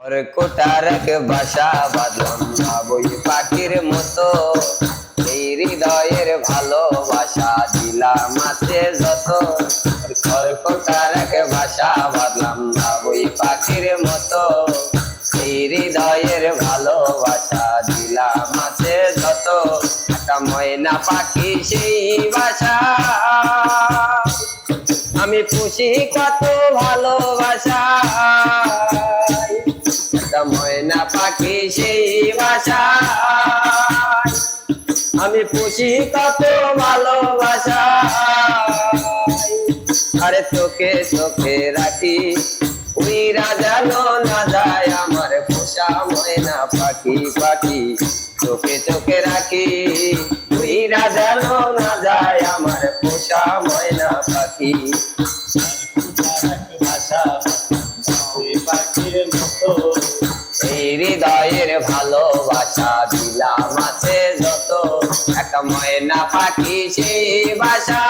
কোটার এক বাসা বাঁধলাম বাবুই পাখির মতো, এই হৃদয়ের ভালোবাসা দিলাম আছে যত। কোটার এক বাসা বাঁধলাম বাবুই পাখির মতো, এই হৃদয়ের ভালোবাসা দিলাম আছে যত। একটা ময়না পাখি সেই বাসা আমি পুষি কত ভালোবাসা। ময়না পাখি সেই বাসা আমি পুষি কত ভালোবাসা। আরে চোখে চোখে রাখি উইরা জানো না যায় আমার পোষা ময়না পাখি। পাখি চোখে চোখে রাখি উইরা জানো না যায় আমার পোষা ময়না পাখি। এই হৃদয়ের ভালোবাসা দিলাম আছে যত, একটা ময়না পাখি সেই বাসা।